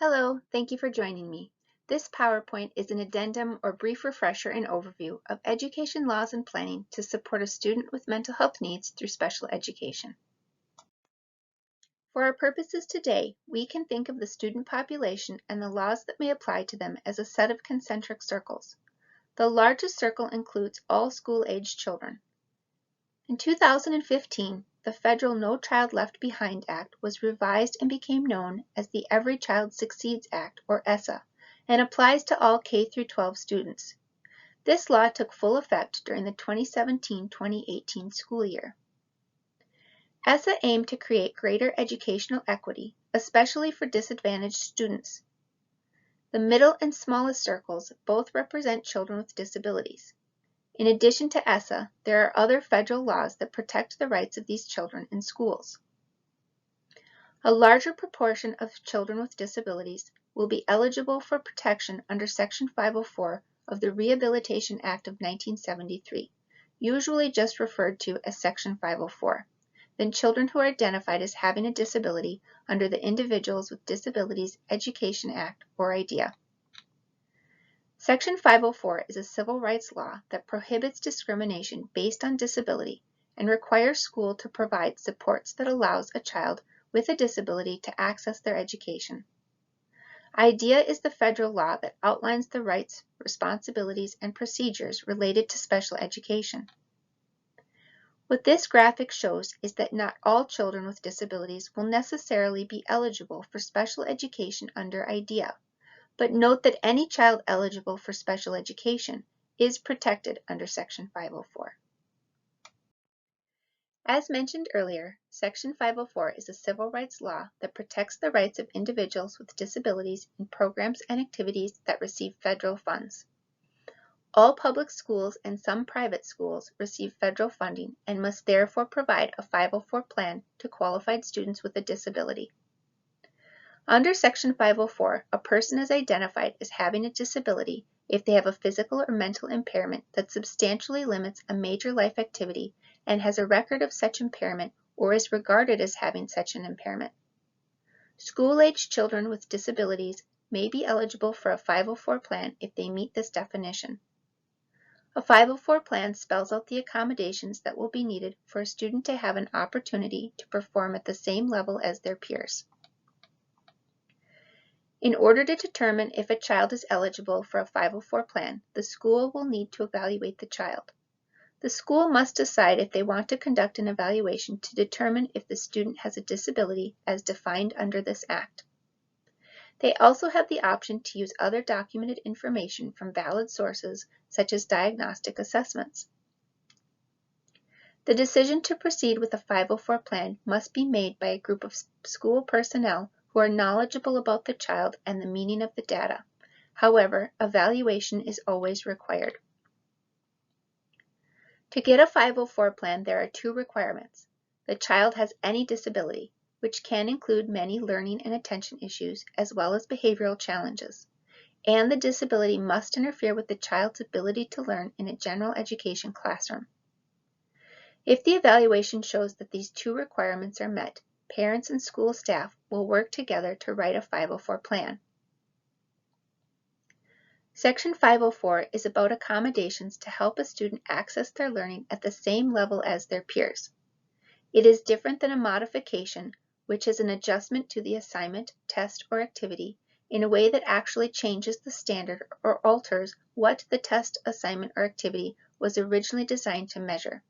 Hello, thank you for joining me. This PowerPoint is an addendum or brief refresher and overview of education laws and planning to support a student with mental health needs through special education. For our purposes today, we can think of the student population and the laws that may apply to them as a set of concentric circles. The largest circle includes all school-aged children. In 2015, the federal No Child Left Behind Act was revised and became known as the Every Child Succeeds Act, or ESSA, and applies to all K-12 students. This law took full effect during the 2017-2018 school year. ESSA aimed to create greater educational equity, especially for disadvantaged students. The middle and smallest circles both represent children with disabilities. In addition to ESSA, there are other federal laws that protect the rights of these children in schools. A larger proportion of children with disabilities will be eligible for protection under Section 504 of the Rehabilitation Act of 1973, usually just referred to as Section 504, than children who are identified as having a disability under the Individuals with Disabilities Education Act, or IDEA. Section 504 is a civil rights law that prohibits discrimination based on disability and requires schools to provide supports that allows a child with a disability to access their education. IDEA is the federal law that outlines the rights, responsibilities, and procedures related to special education. What this graphic shows is that not all children with disabilities will necessarily be eligible for special education under IDEA. But note that any child eligible for special education is protected under Section 504. As mentioned earlier, Section 504 is a civil rights law that protects the rights of individuals with disabilities in programs and activities that receive federal funds. All public schools and some private schools receive federal funding and must therefore provide a 504 plan to qualified students with a disability. Under Section 504, a person is identified as having a disability if they have a physical or mental impairment that substantially limits a major life activity and has a record of such impairment or is regarded as having such an impairment. School-aged children with disabilities may be eligible for a 504 plan if they meet this definition. A 504 plan spells out the accommodations that will be needed for a student to have an opportunity to perform at the same level as their peers. In order to determine if a child is eligible for a 504 plan, the school will need to evaluate the child. The school must decide if they want to conduct an evaluation to determine if the student has a disability as defined under this Act. They also have the option to use other documented information from valid sources such as diagnostic assessments. The decision to proceed with a 504 plan must be made by a group of school personnel who are knowledgeable about the child and the meaning of the data. However, evaluation is always required. To get a 504 plan, there are two requirements. The child has any disability, which can include many learning and attention issues, as well as behavioral challenges. And the disability must interfere with the child's ability to learn in a general education classroom. If the evaluation shows that these two requirements are met, parents and school staff will work together to write a 504 plan. Section 504 is about accommodations to help a student access their learning at the same level as their peers. It is different than a modification, which is an adjustment to the assignment, test, or activity in a way that actually changes the standard or alters what the test, assignment, or activity was originally designed to measure.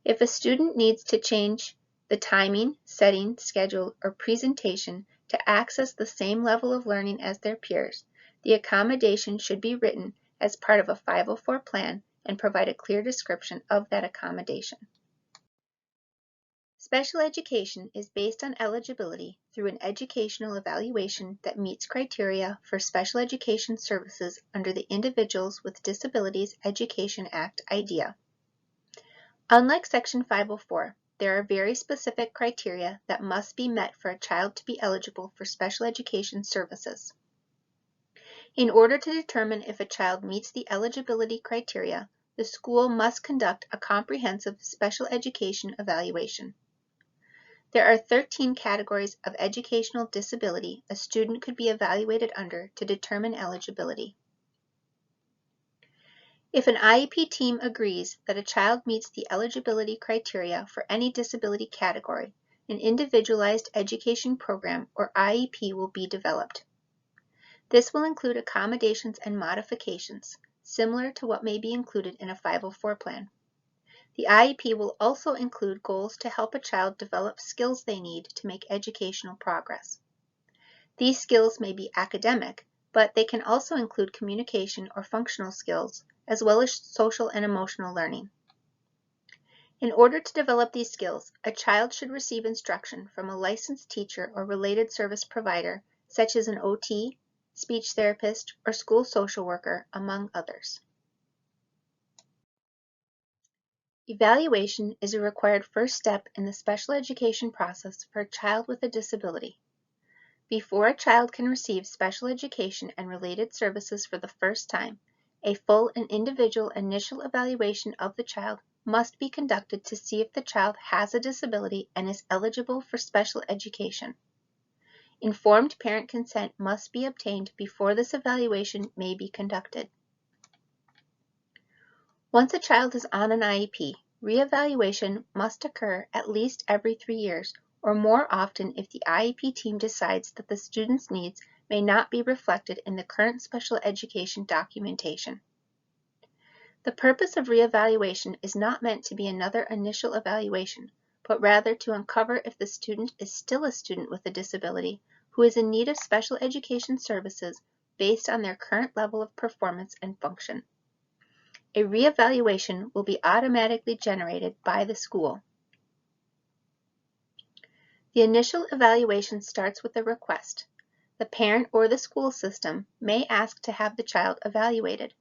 If a student needs to change the timing, setting, schedule, or presentation to access the same level of learning as their peers, the accommodation should be written as part of a 504 plan and provide a clear description of that accommodation. Special education is based on eligibility through an educational evaluation that meets criteria for special education services under the Individuals with Disabilities Education Act IDEA. Unlike Section 504, there are very specific criteria that must be met for a child to be eligible for special education services. In order to determine if a child meets the eligibility criteria, the school must conduct a comprehensive special education evaluation. There are 13 categories of educational disability a student could be evaluated under to determine eligibility. If an IEP team agrees that a child meets the eligibility criteria for any disability category, an individualized education program or IEP will be developed. This will include accommodations and modifications, similar to what may be included in a 504 plan. The IEP will also include goals to help a child develop skills they need to make educational progress. These skills may be academic, but they can also include communication or functional skills, as well as social and emotional learning. In order to develop these skills, a child should receive instruction from a licensed teacher or related service provider, such as an OT, speech therapist, or school social worker, among others. Evaluation is a required first step in the special education process for a child with a disability. Before a child can receive special education and related services for the first time, a full and individual initial evaluation of the child must be conducted to see if the child has a disability and is eligible for special education. Informed parent consent must be obtained before this evaluation may be conducted. Once a child is on an IEP, reevaluation must occur at least every 3 years or more often if the IEP team decides that the student's needs may not be reflected in the current special education documentation. The purpose of reevaluation is not meant to be another initial evaluation, but rather to uncover if the student is still a student with a disability who is in need of special education services based on their current level of performance and function. A reevaluation will be automatically generated by the school. The initial evaluation starts with a request. The parent or the school system may ask to have the child evaluated.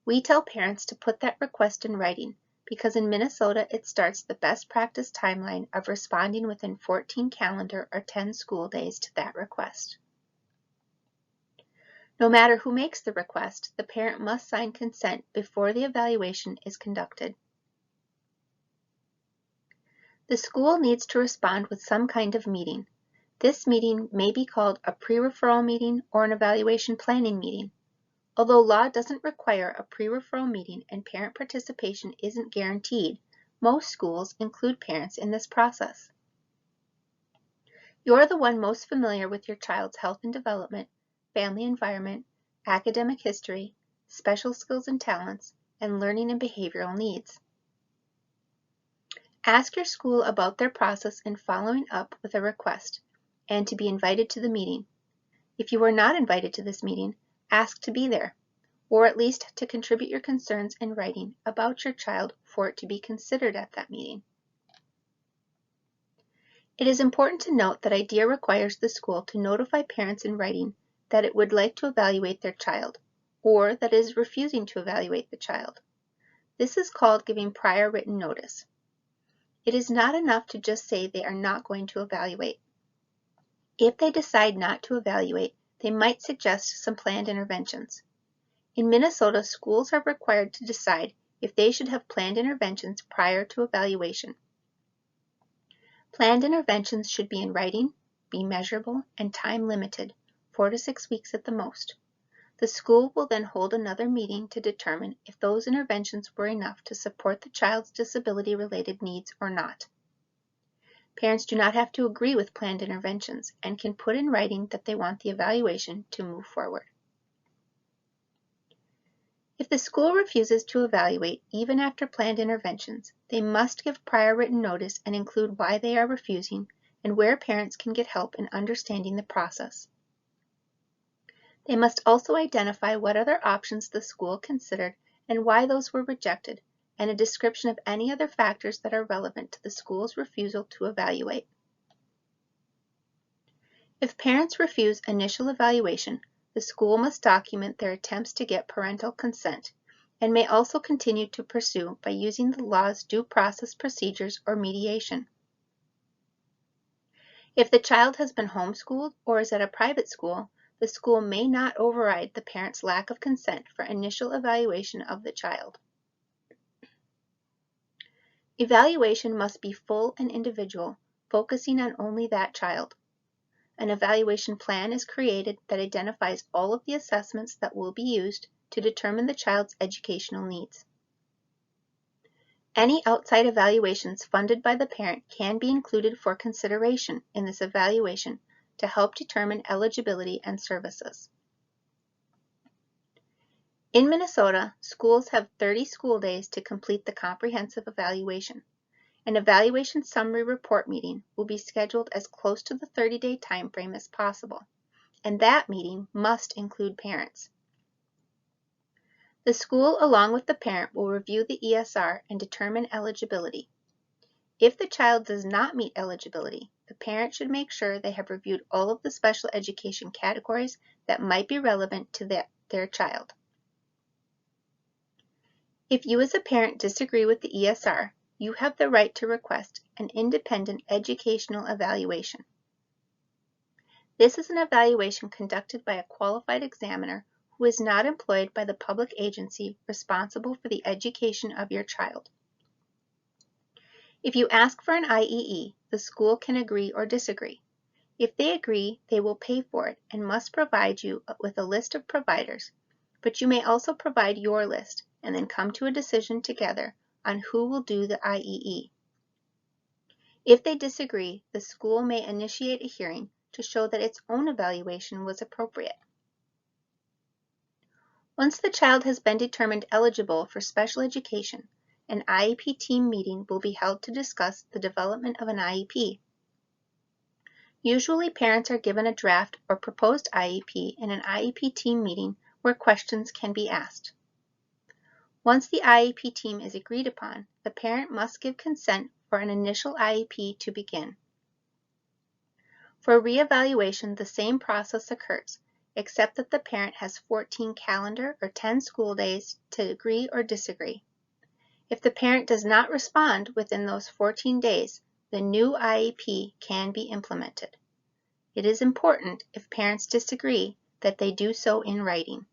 We tell parents to put that request in writing because in Minnesota it starts the best practice timeline of responding within 14 calendar or 10 school days to that request. No matter who makes the request, the parent must sign consent before the evaluation is conducted. The school needs to respond with some kind of meeting. This meeting may be called a pre-referral meeting or an evaluation planning meeting. Although law doesn't require a pre-referral meeting and parent participation isn't guaranteed, most schools include parents in this process. You're the one most familiar with your child's health and development, family environment, academic history, special skills and talents, and learning and behavioral needs. Ask your school about their process in following up with a request and to be invited to the meeting. If you were not invited to this meeting, ask to be there, or at least to contribute your concerns in writing about your child for it to be considered at that meeting. It is important to note that IDEA requires the school to notify parents in writing that it would like to evaluate their child, or that it is refusing to evaluate the child. This is called giving prior written notice. It is not enough to just say they are not going to evaluate. If they decide not to evaluate, they might suggest some planned interventions. In Minnesota, schools are required to decide if they should have planned interventions prior to evaluation. Planned interventions should be in writing, be measurable, and time limited, 4 to 6 weeks at the most. The school will then hold another meeting to determine if those interventions were enough to support the child's disability-related needs or not. Parents do not have to agree with planned interventions and can put in writing that they want the evaluation to move forward. If the school refuses to evaluate even after planned interventions, they must give prior written notice and include why they are refusing and where parents can get help in understanding the process. They must also identify what other options the school considered and why those were rejected, and a description of any other factors that are relevant to the school's refusal to evaluate. If parents refuse initial evaluation, the school must document their attempts to get parental consent and may also continue to pursue by using the law's due process procedures or mediation. If the child has been homeschooled or is at a private school, the school may not override the parent's lack of consent for initial evaluation of the child. Evaluation must be full and individual, focusing on only that child. An evaluation plan is created that identifies all of the assessments that will be used to determine the child's educational needs. Any outside evaluations funded by the parent can be included for consideration in this evaluation to help determine eligibility and services. In Minnesota, schools have 30 school days to complete the comprehensive evaluation. An evaluation summary report meeting will be scheduled as close to the 30-day time frame as possible, and that meeting must include parents. The school, along with the parent, will review the ESR and determine eligibility. If the child does not meet eligibility, the parent should make sure they have reviewed all of the special education categories that might be relevant to their child. If you as a parent disagree with the ESR, you have the right to request an independent educational evaluation. This is an evaluation conducted by a qualified examiner who is not employed by the public agency responsible for the education of your child. If you ask for an IEE, the school can agree or disagree. If they agree, they will pay for it and must provide you with a list of providers, but you may also provide your list and then come to a decision together on who will do the IEE. If they disagree, the school may initiate a hearing to show that its own evaluation was appropriate. Once the child has been determined eligible for special education, an IEP team meeting will be held to discuss the development of an IEP. Usually, parents are given a draft or proposed IEP in an IEP team meeting where questions can be asked. Once the IEP team is agreed upon, the parent must give consent for an initial IEP to begin. For reevaluation, the same process occurs, except that the parent has 14 calendar or 10 school days to agree or disagree. If the parent does not respond within those 14 days, the new IEP can be implemented. It is important, if parents disagree, that they do so in writing.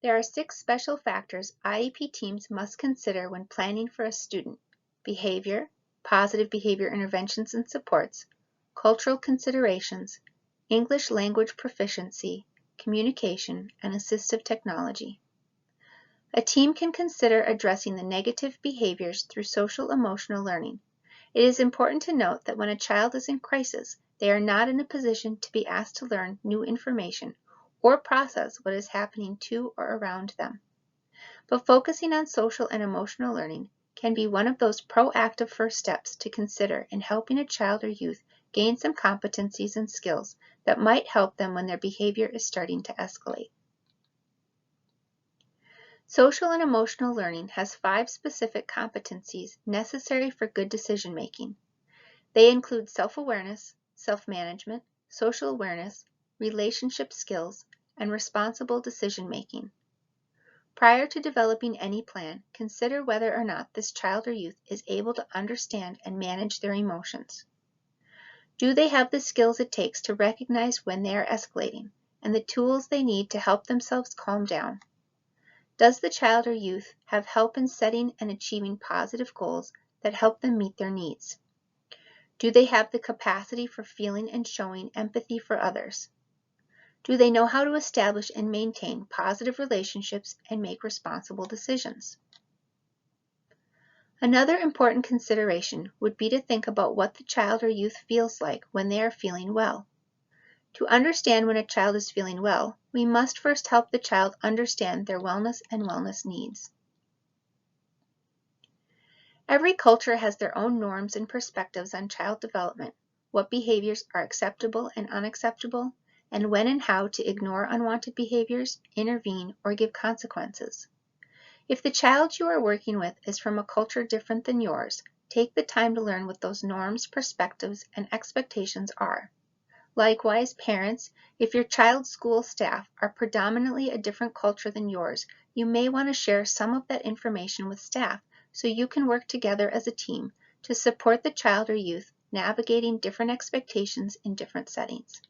There are 6 special factors IEP teams must consider when planning for a student: behavior, positive behavior interventions and supports, cultural considerations, English language proficiency, communication, and assistive technology. A team can consider addressing the negative behaviors through social-emotional learning. It is important to note that when a child is in crisis, they are not in a position to be asked to learn new information or process what is happening to or around them. But focusing on social and emotional learning can be one of those proactive first steps to consider in helping a child or youth gain some competencies and skills that might help them when their behavior is starting to escalate. Social and emotional learning has 5 specific competencies necessary for good decision making. They include self-awareness, self-management, social awareness, relationship skills, and responsible decision-making. Prior to developing any plan, consider whether or not this child or youth is able to understand and manage their emotions. Do they have the skills it takes to recognize when they are escalating and the tools they need to help themselves calm down? Does the child or youth have help in setting and achieving positive goals that help them meet their needs? Do they have the capacity for feeling and showing empathy for others? Do they know how to establish and maintain positive relationships and make responsible decisions? Another important consideration would be to think about what the child or youth feels like when they are feeling well. To understand when a child is feeling well, we must first help the child understand their wellness and wellness needs. Every culture has their own norms and perspectives on child development, what behaviors are acceptable and unacceptable, and when and how to ignore unwanted behaviors, intervene, or give consequences. If the child you are working with is from a culture different than yours, take the time to learn what those norms, perspectives, and expectations are. Likewise, parents, if your child's school staff are predominantly a different culture than yours, you may want to share some of that information with staff so you can work together as a team to support the child or youth navigating different expectations in different settings.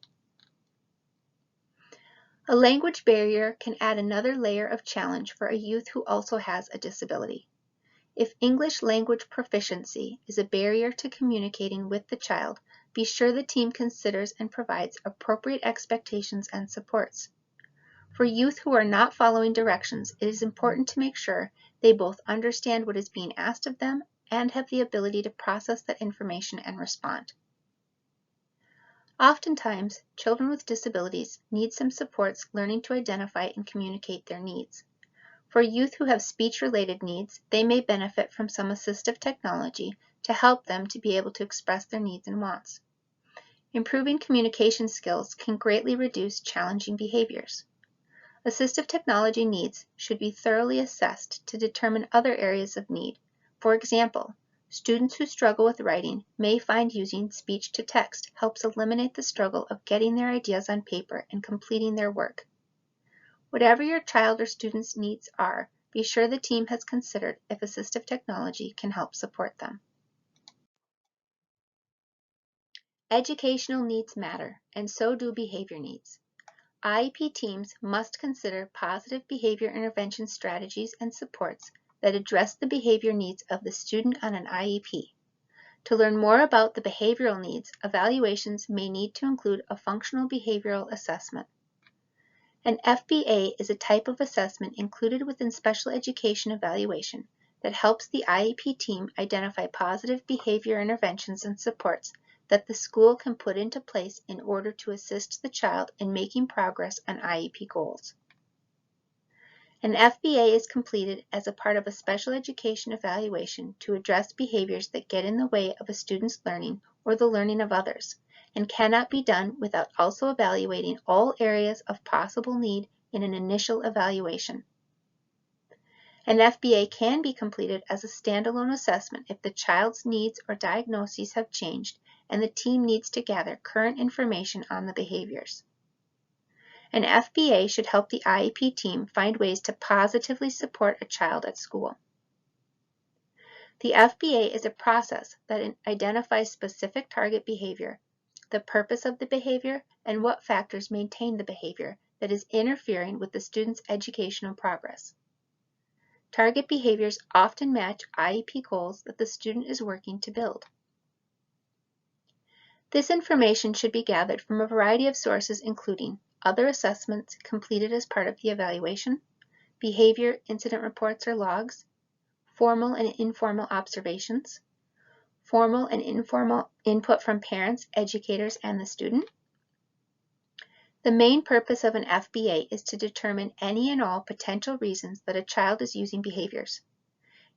A language barrier can add another layer of challenge for a youth who also has a disability. If English language proficiency is a barrier to communicating with the child, be sure the team considers and provides appropriate expectations and supports. For youth who are not following directions, it is important to make sure they both understand what is being asked of them and have the ability to process that information and respond. Oftentimes, children with disabilities need some supports learning to identify and communicate their needs. For youth who have speech-related needs, they may benefit from some assistive technology to help them to be able to express their needs and wants. Improving communication skills can greatly reduce challenging behaviors. Assistive technology needs should be thoroughly assessed to determine other areas of need. For example, students who struggle with writing may find using speech-to-text helps eliminate the struggle of getting their ideas on paper and completing their work. Whatever your child or student's needs are, be sure the team has considered if assistive technology can help support them. Educational needs matter, and so do behavior needs. IEP teams must consider positive behavior intervention strategies and supports that address the behavior needs of the student on an IEP. To learn more about the behavioral needs, evaluations may need to include a functional behavioral assessment. An FBA is a type of assessment included within special education evaluation that helps the IEP team identify positive behavior interventions and supports that the school can put into place in order to assist the child in making progress on IEP goals. An FBA is completed as a part of a special education evaluation to address behaviors that get in the way of a student's learning or the learning of others, and cannot be done without also evaluating all areas of possible need in an initial evaluation. An FBA can be completed as a standalone assessment if the child's needs or diagnoses have changed and the team needs to gather current information on the behaviors. An FBA should help the IEP team find ways to positively support a child at school. The FBA is a process that identifies specific target behavior, the purpose of the behavior, and what factors maintain the behavior that is interfering with the student's educational progress. Target behaviors often match IEP goals that the student is working to build. This information should be gathered from a variety of sources including other assessments completed as part of the evaluation, behavior incident reports or logs, formal and informal observations, formal and informal input from parents, educators, and the student. The main purpose of an FBA is to determine any and all potential reasons that a child is using behaviors.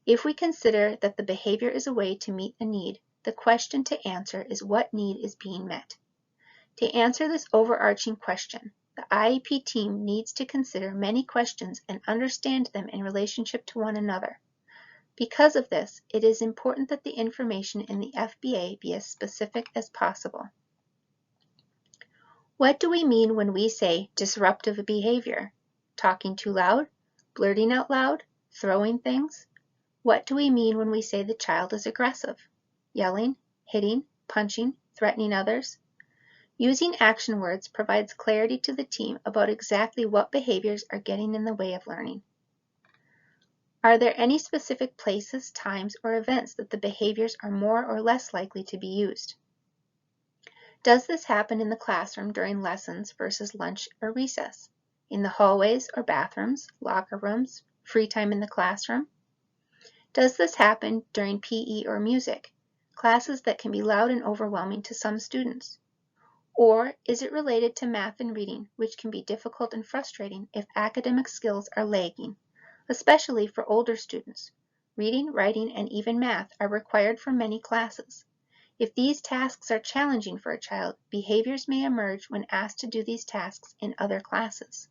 If we consider that the behavior is a way to meet a need, the question to answer is what need is being met. To answer this overarching question, the IEP team needs to consider many questions and understand them in relationship to one another. Because of this, it is important that the information in the FBA be as specific as possible. What do we mean when we say disruptive behavior? Talking too loud? Blurting out loud? Throwing things? What do we mean when we say the child is aggressive? Yelling, hitting, punching, threatening others? Using action words provides clarity to the team about exactly what behaviors are getting in the way of learning. Are there any specific places, times, or events that the behaviors are more or less likely to be used? Does this happen in the classroom during lessons versus lunch or recess? In the hallways or bathrooms, locker rooms, free time in the classroom? Does this happen during PE or music, classes that can be loud and overwhelming to some students? Or is it related to math and reading, which can be difficult and frustrating if academic skills are lagging, especially for older students? Reading, writing, and even math are required for many classes. If these tasks are challenging for a child, behaviors may emerge when asked to do these tasks in other classes.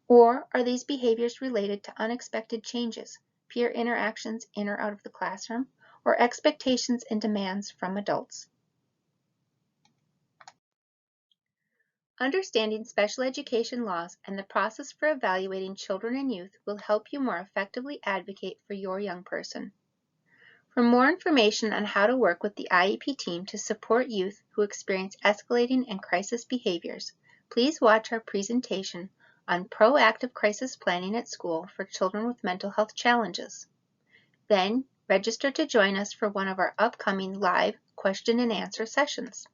Or are these behaviors related to unexpected changes, peer interactions in or out of the classroom, or expectations and demands from adults? Understanding special education laws and the process for evaluating children and youth will help you more effectively advocate for your young person. For more information on how to work with the IEP team to support youth who experience escalating and crisis behaviors, please watch our presentation on proactive crisis planning at school for children with mental health challenges. Then register to join us for one of our upcoming live question and answer sessions.